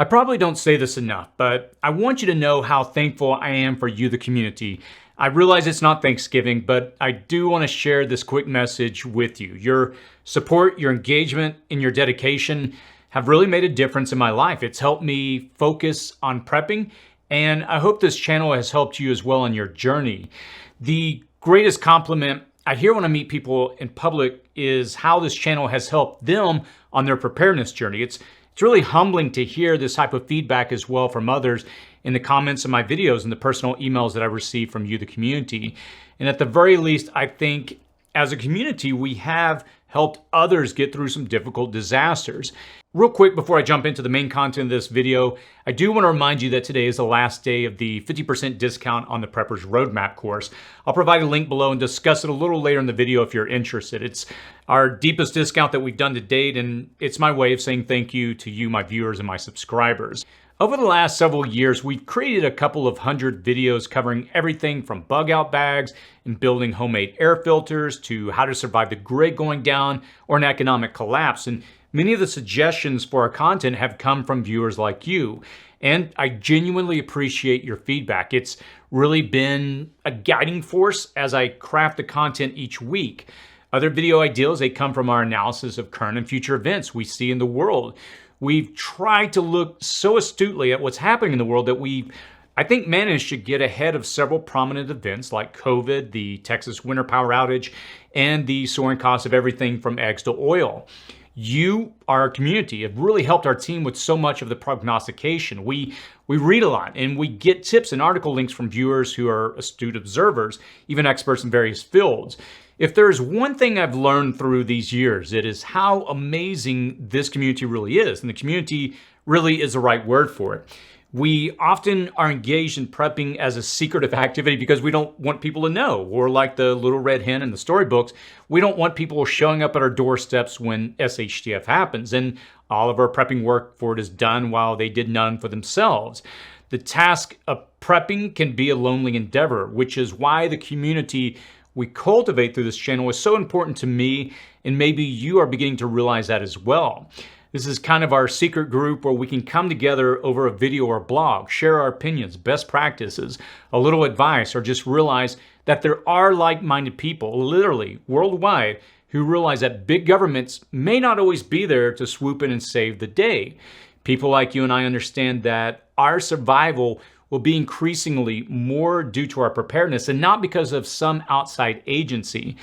I probably don't say this enough, but I want you to know how thankful I am for you, the community. I realize it's not Thanksgiving, but I do want to share this quick message with you. Your support, your engagement, and your dedication have really made a difference in my life. It's helped me focus on prepping, and I hope this channel has helped you as well on your journey. The greatest compliment I hear when I meet people in public is how this channel has helped them on their preparedness journey. It's really humbling to hear this type of feedback as well from others in the comments of my videos and the personal emails that I receive from you, the community. And at the very least, I think as a community, we have helped others get through some difficult disasters. Real quick before I jump into the main content of this video, I do want to remind you that today is the last day of the 50% discount on the Prepper's Roadmap course. I'll provide a link below and discuss it a little later in the video if you're interested. It's our deepest discount that we've done to date, and it's my way of saying thank you to you, my viewers and my subscribers. Over the last several years, we've created a couple of hundred videos covering everything from bug out bags and building homemade air filters to how to survive the grid going down or an economic collapse. And many of the suggestions for our content have come from viewers like you. And I genuinely appreciate your feedback. It's really been a guiding force as I craft the content each week. Other video ideas, they come from our analysis of current and future events we see in the world. We've tried to look so astutely at what's happening in the world that we've, I think, managed to get ahead of several prominent events like COVID, the Texas winter power outage, and the soaring cost of everything from eggs to oil. You, our community, have really helped our team with so much of the prognostication. We read a lot and we get tips and article links from viewers who are astute observers, even experts in various fields. If there's one thing I've learned through these years, it is how amazing this community really is. And the community really is the right word for it. We often are engaged in prepping as a secretive activity because we don't want people to know. Or like the little red hen in the storybooks, we don't want people showing up at our doorsteps when shtf happens. And all of our prepping work for it is done while they did none for themselves. The task of prepping can be a lonely endeavor, which is why the community we cultivate through this channel is so important to me, and maybe you are beginning to realize that as well. This is kind of our secret group where we can come together over a video or blog, share our opinions, best practices, a little advice, or just realize that there are like-minded people, literally worldwide, who realize that big governments may not always be there to swoop in and save the day. People like you and I understand that our survival will be increasingly more due to our preparedness and not because of some outside agency.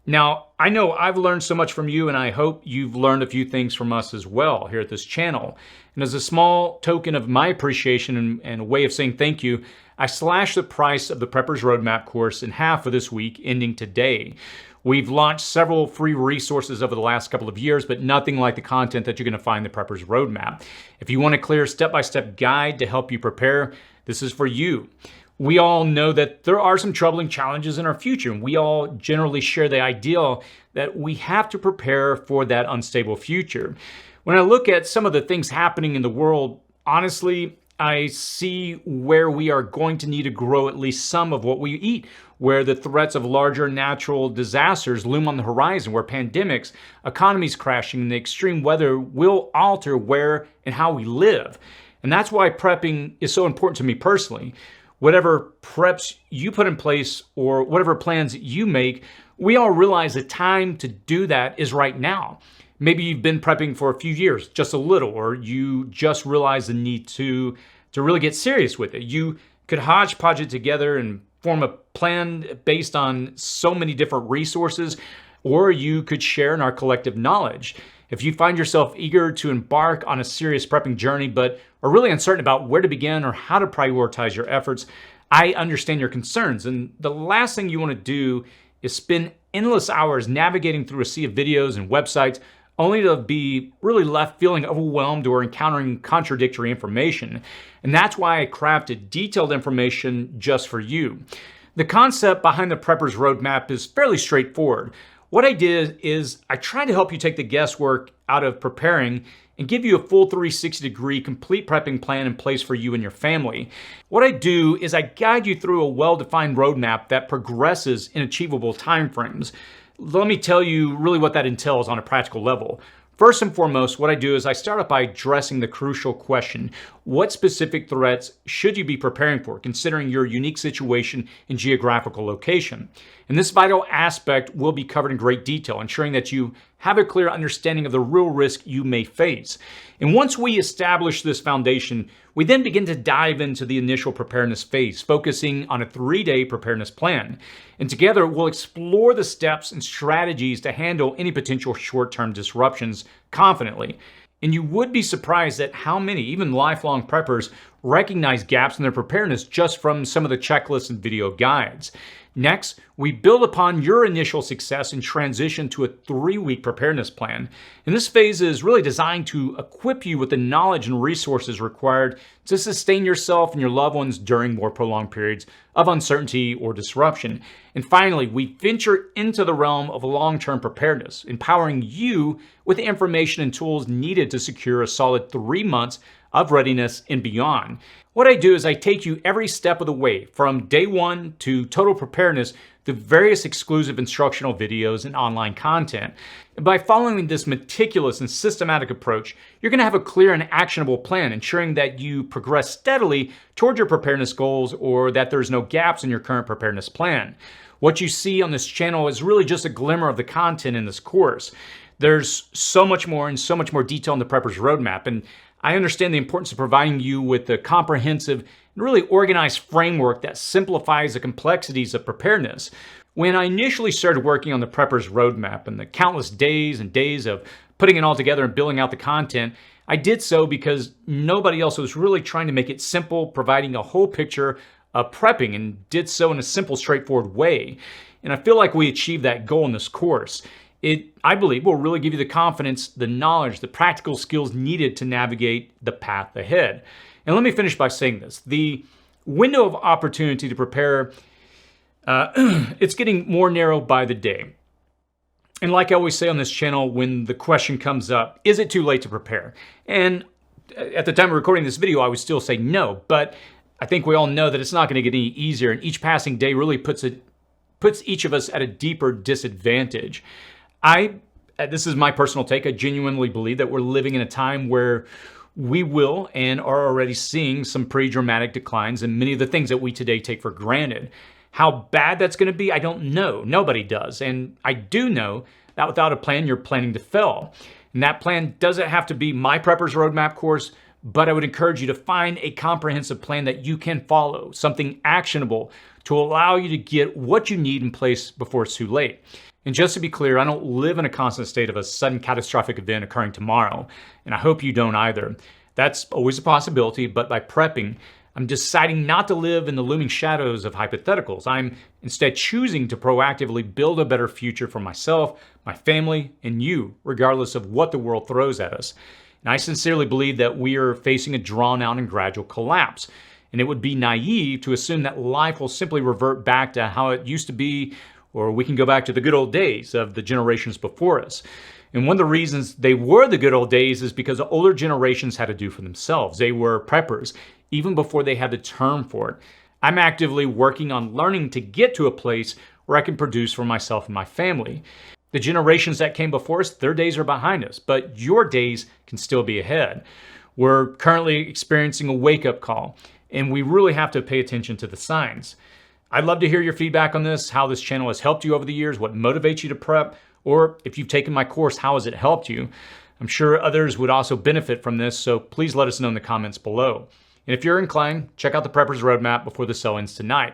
Now, I know I've learned so much from you, and I hope you've learned a few things from us as well here at this channel. And as a small token of my appreciation and a way of saying thank you, I slashed the price of the Prepper's Roadmap course in half for this week, ending today. We've launched several free resources over the last couple of years, but nothing like the content that you're going to find in the Prepper's Roadmap. If you want a clear step-by-step guide to help you prepare, this is for you. We all know that there are some troubling challenges in our future, and we all generally share the ideal that we have to prepare for that unstable future. When I look at some of the things happening in the world, honestly, I see where we are going to need to grow at least some of what we eat, where the threats of larger natural disasters loom on the horizon, where pandemics, economies crashing, and the extreme weather will alter where and how we live. And that's why prepping is so important to me personally. Whatever preps you put in place or whatever plans you make, we all realize the time to do that is right now. Maybe you've been prepping for a few years, just a little, or you just realize the need to really get serious with it. You could hodgepodge it together and form a plan based on so many different resources, or you could share in our collective knowledge. If you find yourself eager to embark on a serious prepping journey, but are really uncertain about where to begin or how to prioritize your efforts, I understand your concerns. And the last thing you want to do is spend endless hours navigating through a sea of videos and websites only to be really left feeling overwhelmed or encountering contradictory information. And that's why I crafted detailed information just for you. The concept behind the Prepper's Roadmap is fairly straightforward. What I did is I tried to help you take the guesswork out of preparing and give you a full 360-degree complete prepping plan in place for you and your family. What I do is I guide you through a well-defined roadmap that progresses in achievable timeframes. Let me tell you really what that entails on a practical level. First and foremost, what I do is I start off by addressing the crucial question: what specific threats should you be preparing for, considering your unique situation and geographical location? And this vital aspect will be covered in great detail, ensuring that you have a clear understanding of the real risk you may face. And once we establish this foundation, we then begin to dive into the initial preparedness phase, focusing on a 3-day preparedness plan. And together, we'll explore the steps and strategies to handle any potential short-term disruptions confidently. And you would be surprised at how many, even lifelong preppers, recognize gaps in their preparedness just from some of the checklists and video guides. Next, we build upon your initial success and transition to a 3-week preparedness plan. And this phase is really designed to equip you with the knowledge and resources required to sustain yourself and your loved ones during more prolonged periods of uncertainty or disruption. And finally, we venture into the realm of long-term preparedness, empowering you with the information and tools needed to secure a solid 3 months of readiness and beyond. What I do is I take you every step of the way, from day one to total preparedness, through various exclusive instructional videos and online content. And by following this meticulous and systematic approach, you're going to have a clear and actionable plan, ensuring that you progress steadily toward your preparedness goals, or that there's no gaps in your current preparedness plan. What you see on this channel is really just a glimmer of the content in this course. There's so much more and so much more detail in the Prepper's Roadmap, and I understand the importance of providing you with a comprehensive and really organized framework that simplifies the complexities of preparedness. When I initially started working on the Prepper's Roadmap and the countless days and days of putting it all together and building out the content, I did so because nobody else was really trying to make it simple, providing a whole picture of prepping, and did so in a simple, straightforward way. And I feel like we achieved that goal in this course. It, I believe, will really give you the confidence, the knowledge, the practical skills needed to navigate the path ahead. And let me finish by saying this. The window of opportunity to prepare, it's getting more narrow by the day. And like I always say on this channel, when the question comes up, is it too late to prepare? And at the time of recording this video, I would still say no, but I think we all know that it's not going to get any easier, and each passing day really puts each of us at a deeper disadvantage. This is my personal take, I genuinely believe that we're living in a time where we will and are already seeing some pretty dramatic declines in many of the things that we today take for granted. How bad that's going to be, I don't know. Nobody does. And I do know that without a plan, you're planning to fail. And that plan doesn't have to be my Prepper's Roadmap course, but I would encourage you to find a comprehensive plan that you can follow, something actionable to allow you to get what you need in place before it's too late. And just to be clear, I don't live in a constant state of a sudden catastrophic event occurring tomorrow, and I hope you don't either. That's always a possibility, but by prepping, I'm deciding not to live in the looming shadows of hypotheticals. I'm instead choosing to proactively build a better future for myself, my family, and you, regardless of what the world throws at us. And I sincerely believe that we are facing a drawn-out and gradual collapse. And it would be naive to assume that life will simply revert back to how it used to be, or we can go back to the good old days of the generations before us. And one of the reasons they were the good old days is because older generations had to do for themselves. They were preppers, even before they had the term for it. I'm actively working on learning to get to a place where I can produce for myself and my family. The generations that came before us, their days are behind us, but your days can still be ahead. We're currently experiencing a wake-up call, and we really have to pay attention to the signs. I'd love to hear your feedback on this, how this channel has helped you over the years, what motivates you to prep, or if you've taken my course, how has it helped you? I'm sure others would also benefit from this, so please let us know in the comments below. And if you're inclined, check out the Prepper's Roadmap before the sell ends tonight.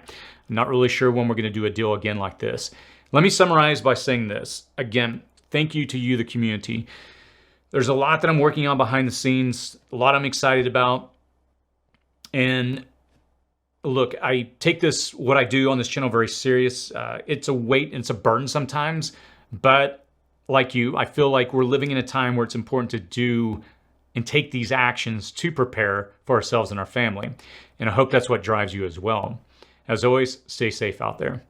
I'm not really sure when we're going to do a deal again like this. Let me summarize by saying this. Again, thank you to you, the community. There's a lot that I'm working on behind the scenes, a lot I'm excited about. And look, I take what I do on this channel very serious. It's a weight and it's a burden sometimes, but like you, I feel like we're living in a time where it's important to do and take these actions to prepare for ourselves and our family. And I hope that's what drives you as well. As always, stay safe out there.